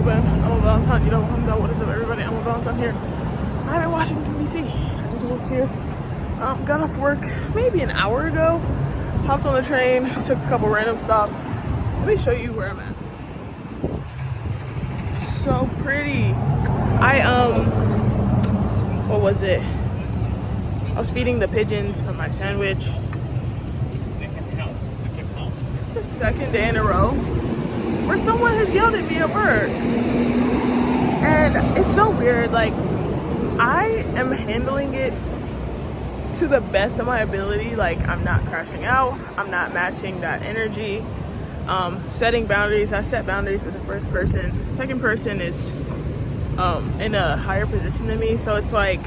have been. I'm a Valentine. You know, what is up, everybody? I'm a Valentine here. I'm in Washington, D.C. I just moved here. Got off work maybe an hour ago. Hopped on the train, took a couple random stops. Let me show you where I'm at. So pretty. What was it? I was feeding the pigeons from my sandwich. It's the second day in a row where someone has yelled at me a bird. And it's so weird, like, I am handling it to the best of my ability. Like, I'm not crashing out, I'm not matching that energy, setting boundaries. I set boundaries with the first person. The second person is in a higher position than me, so it's like,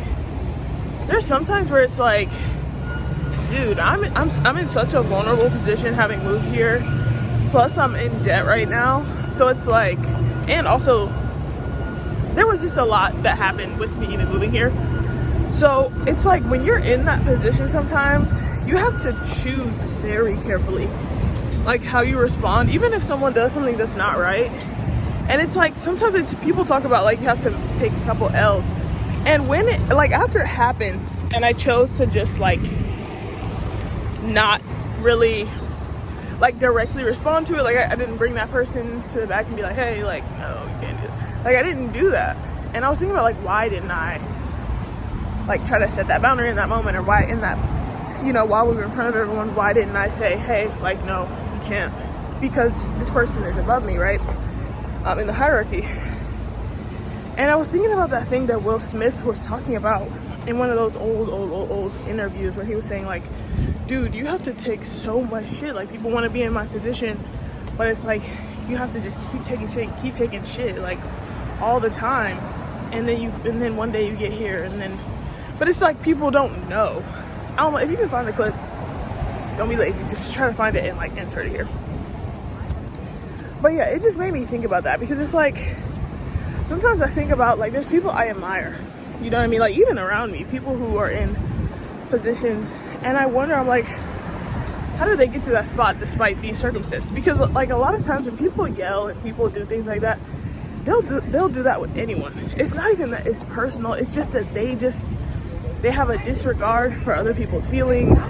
there's sometimes where it's like, dude, I'm in such a vulnerable position having moved here, plus I'm in debt right now, so it's like, and also there was just a lot that happened with me even moving here. So it's like, when you're in that position, sometimes you have to choose very carefully, like, how you respond, even if someone does something that's not right. And it's like, sometimes it's, people talk about, like, you have to take a couple L's. And when it, like, after it happened, and I chose to just, like, not really, like, directly respond to it, like, I didn't bring that person to the back and be like, hey, like, no, you can't do it. Like, I didn't do that. And I was thinking about, like, why didn't I, like, try to set that boundary in that moment, or why in that, you know, while we were in front of everyone, why didn't I say, hey, like, no, you can't, because this person is above me, right, in the hierarchy. And I was thinking about that thing that Will Smith was talking about in one of those old interviews, where he was saying, like, dude, you have to take so much shit. Like, people want to be in my position, but it's like, you have to just keep taking shit, like, all the time. And then one day you get here, and then, but it's like, people don't know. I don't know if you can find the clip. Don't be lazy. Just try to find it and, like, insert it here. But yeah, it just made me think about that, because it's like, sometimes I think about, like, there's people I admire, you know what I mean? Like, even around me, people who are in positions, and I wonder, I'm like, how did they get to that spot despite these circumstances? Because, like, a lot of times when people yell and people do things like that, they'll do that with anyone. It's not even that it's personal. It's just that they have a disregard for other people's feelings.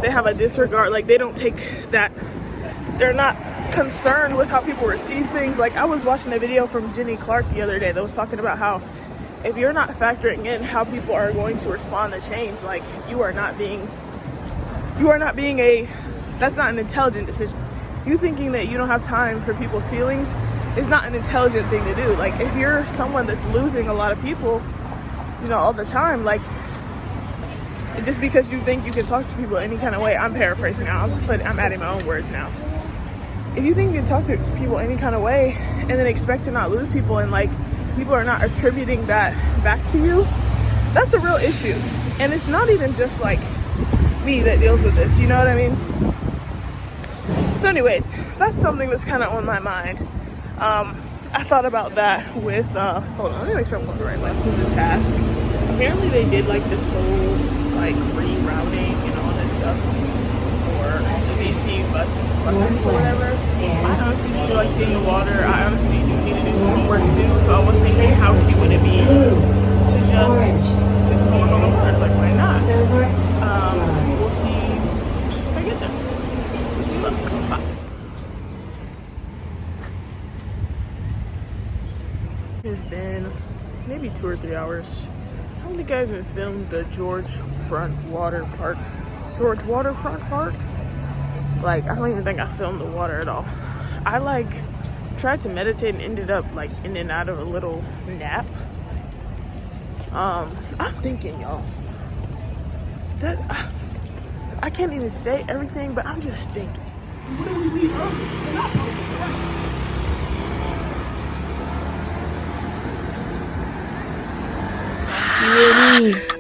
They have a disregard, like, they don't take that, they're not concerned with how people receive things. Like, I was watching a video from Jenny Clark the other day that was talking about how, if you're not factoring in how people are going to respond to change, like, you are not being that's not an intelligent decision. You thinking that you don't have time for people's feelings is not an intelligent thing to do. Like, if you're someone that's losing a lot of people, you know, all the time, like, just because you think you can talk to people any kind of way, I'm paraphrasing now, I'm adding my own words now. If you think you can talk to people any kind of way and then expect to not lose people, and, like, people are not attributing that back to you, that's a real issue. And it's not even just, like, me that deals with this, you know what I mean? So anyways, that's something that's kind of on my mind. I thought about that with, hold on, let me make sure I'm going the right place with the task. Apparently they did, like, this whole, like, rerouting and all that stuff for the DC buses or whatever. I honestly feel like seeing the water. I honestly do need to do some homework too, so I was thinking, how cute would it be to just go on the water? Like, why not? We'll see if I get there. Wish me luck. Bye. It's been maybe 2 or 3 hours. I don't think I even filmed the George Waterfront Park. Like, I don't even think I filmed the water at all. I, like, tried to meditate and ended up, like, in and out of a little nap. I'm thinking, y'all, that I can't even say everything, but I'm just thinking. What do we